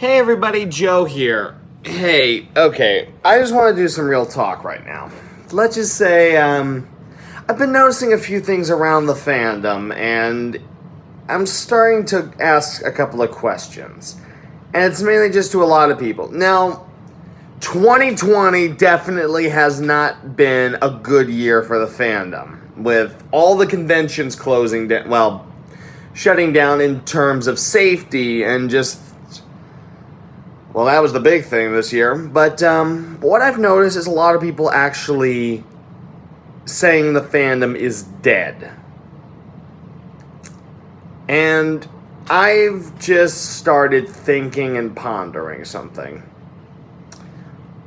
Hey everybody, Joe here. Hey, okay, I just want to do some real talk right now. Let's just say, I've been noticing a few things around the fandom, and I'm starting to ask a couple of questions. And it's mainly just to a lot of people. Now, 2020 definitely has not been a good year for the fandom, with all the conventions closing down, shutting down in terms of safety and just. Well, that was the big thing this year. But what I've noticed is a lot of people actually saying the fandom is dead. And I've just started thinking and pondering something.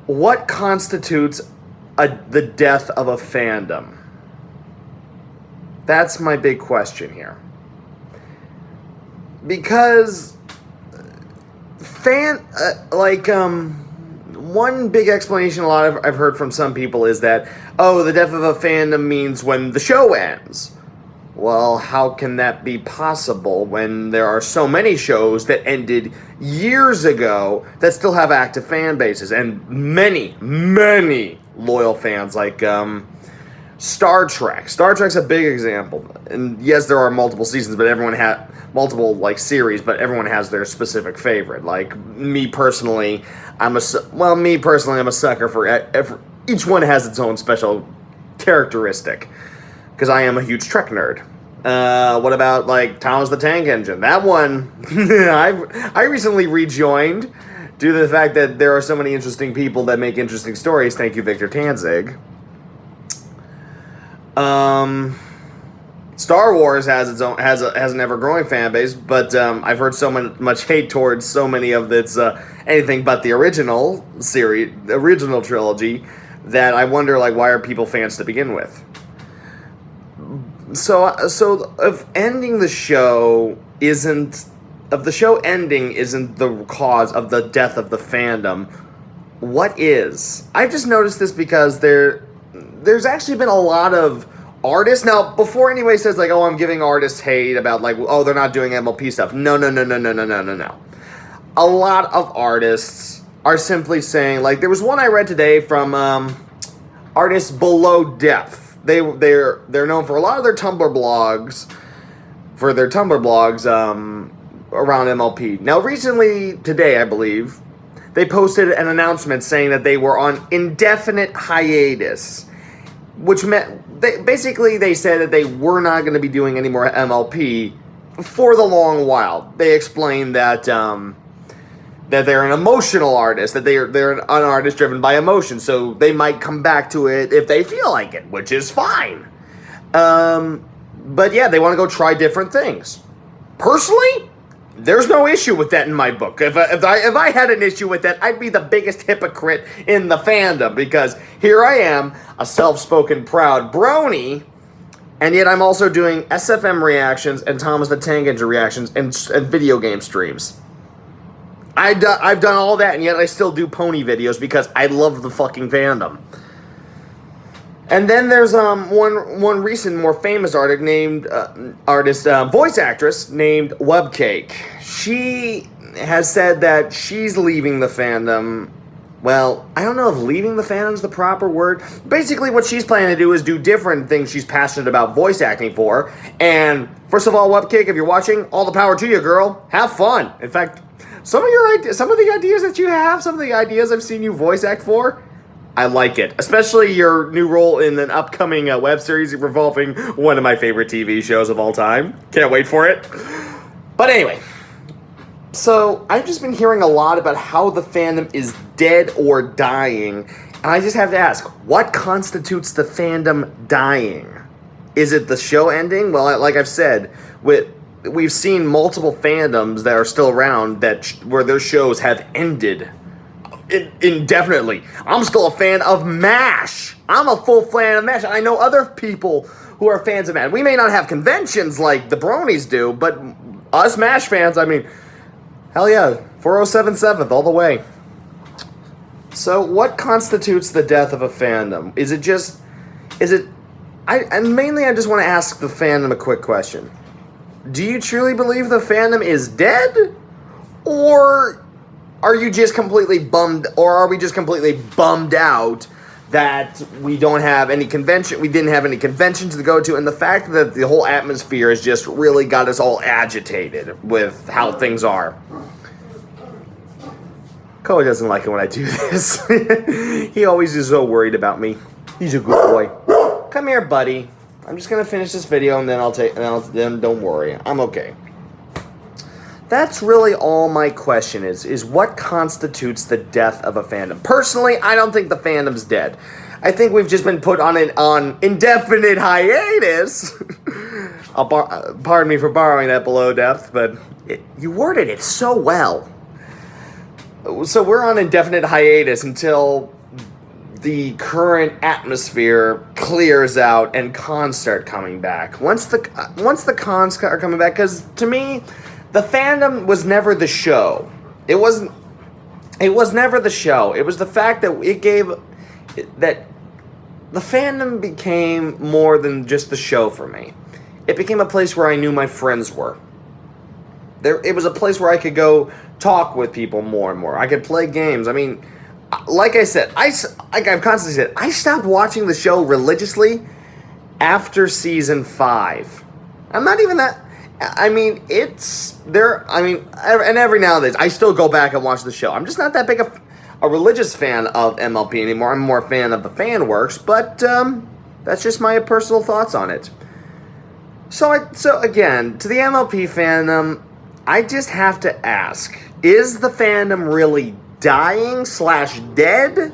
What constitutes the death of a fandom? That's my big question here. Because one big explanation I've heard from some people is that, the death of a fandom means when the show ends. Well, how can that be possible when there are so many shows that ended years ago that still have active fan bases and many, many loyal fans, like Star Trek. Star Trek's a big example. And yes, there are multiple seasons, but everyone had multiple series, but everyone has their specific favorite. Like me personally, I'm a sucker for each one has its own special characteristic, because I am a huge Trek nerd. What about Thomas the Tank Engine? That one, I recently rejoined due to the fact that there are so many interesting people that make interesting stories. Thank you, Victor Tanzig. Star Wars has an ever-growing fan base, but I've heard so much hate towards so many of its anything but the original series, the original trilogy, that I wonder why are people fans to begin with? So if ending the show isn't the cause of the death of the fandom, what is? I've just noticed this because there's actually been a lot of artists. Now, before anybody says I'm giving artists hate about they're not doing MLP stuff. No. A lot of artists are simply saying, there was one I read today from artists Below Depth. They're known for a lot of their Tumblr blogs, around MLP. Now, recently, today, I believe, they posted an announcement saying that they were on indefinite hiatus, which meant they said that they were not going to be doing any more MLP for the long while. They explained that that they're an emotional artist, that they're an artist driven by emotion, so they might come back to it if they feel like it, which is fine. But yeah, they want to go try different things. Personally, there's no issue with that in my book. If I had an issue with that, I'd be the biggest hypocrite in the fandom, because here I am, a self-spoken proud brony, and yet I'm also doing SFM reactions and Thomas the Tank Engine reactions and video game streams. I've done all that, and yet I still do pony videos because I love the fucking fandom. And then there's one recent, more famous artist named voice actress named Webcake. She has said that she's leaving the fandom. Well, I don't know if leaving the fandom's the proper word. Basically, what she's planning to do is do different things she's passionate about voice acting for. And first of all, Webcake, if you're watching, all the power to you, girl. Have fun. In fact, some of the ideas that you have, some of the ideas I've seen you voice act for, I like it. Especially your new role in an upcoming web series revolving one of my favorite TV shows of all time. Can't wait for it. But anyway, so I've just been hearing a lot about how the fandom is dead or dying. And I just have to ask, what constitutes the fandom dying? Is it the show ending? Well, like I've said, we've seen multiple fandoms that are still around where their shows have ended indefinitely. I'm still a fan of MASH. I'm a full fan of MASH. I know other people who are fans of MASH. We may not have conventions like the bronies do, but us MASH fans, hell yeah, 4077th all the way. So what constitutes the death of a fandom? Mainly I just want to ask the fandom a quick question. Do you truly believe the fandom is dead? Or are you just completely bummed, or are we just completely bummed out that we don't have any convention, we didn't have any conventions to go to, and the fact that the whole atmosphere has just really got us all agitated with how things are. Koa doesn't like it when I do this. He always is so worried about me. He's a good boy. Come here, buddy. I'm just gonna finish this video and then don't worry. I'm okay. That's really all my question is what constitutes the death of a fandom? Personally, I don't think the fandom's dead. I think we've just been put on an indefinite hiatus. Pardon me for borrowing that below depth, but you worded it so well. So we're on indefinite hiatus until the current atmosphere clears out and cons start coming back. Once the cons are coming back, because to me, the fandom was never the show. It was never the show. It was the fact that that the fandom became more than just the show for me. It became a place where I knew my friends were. It was a place where I could go talk with people more and more. I could play games. I mean, like I said, like I've constantly said, I stopped watching the show religiously after season 5. I'm not even that. I mean, it's there. I mean, and every now and then I still go back and watch the show. I'm just not that big a religious fan of MLP anymore. I'm more a fan of the fan works, but that's just my personal thoughts on it. So again, to the MLP fandom, I just have to ask, is the fandom really dying / dead?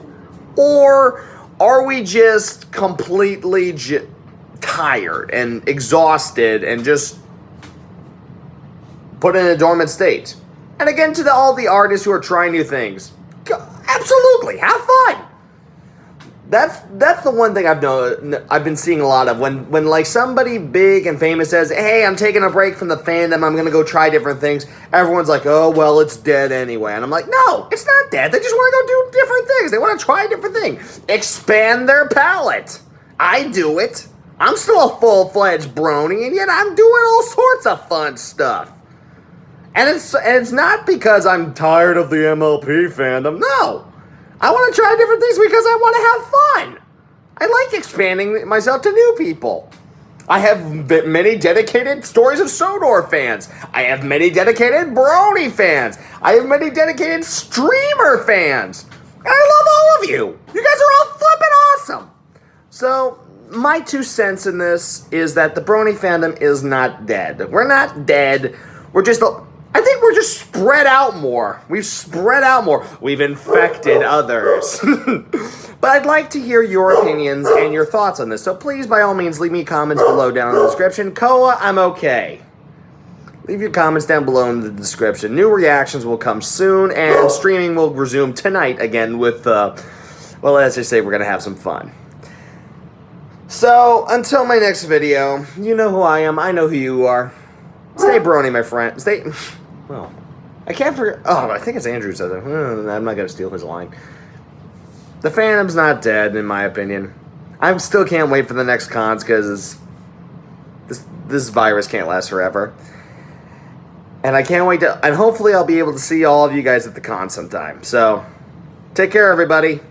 Or are we just completely tired and exhausted and just put in a dormant state? And again, to all the artists who are trying new things, absolutely, have fun. That's the one thing I've been seeing a lot of when like somebody big and famous says, "Hey, I'm taking a break from the fandom. I'm gonna go try different things." Everyone's like, "Oh, well, it's dead anyway." And I'm like, "No, it's not dead. They just want to go do different things. They want to try different things, expand their palette." I do it. I'm still a full-fledged brony, and yet I'm doing all sorts of fun stuff. And it's not because I'm tired of the MLP fandom. No. I want to try different things because I want to have fun. I like expanding myself to new people. I have many dedicated Stories of Sodor fans. I have many dedicated Brony fans. I have many dedicated streamer fans. And I love all of you. You guys are all flipping awesome. So, my 2 cents in this is that the Brony fandom is not dead. We're not dead. I think we're just spread out more. We've spread out more. We've infected others. But I'd like to hear your opinions and your thoughts on this. So please, by all means, leave me comments below down in the description. Koa, I'm okay. Leave your comments down below in the description. New reactions will come soon, and streaming will resume tonight again with, well, let's just say we're going to have some fun. So, until my next video, you know who I am. I know who you are. Stay brony, my friend. Well, I can't forget. Oh, I think it's Andrew says it. I'm not going to steal his line. The fandom's not dead, in my opinion. I still can't wait for the next cons because this virus can't last forever. And I can't wait and hopefully I'll be able to see all of you guys at the con sometime. So, take care, everybody.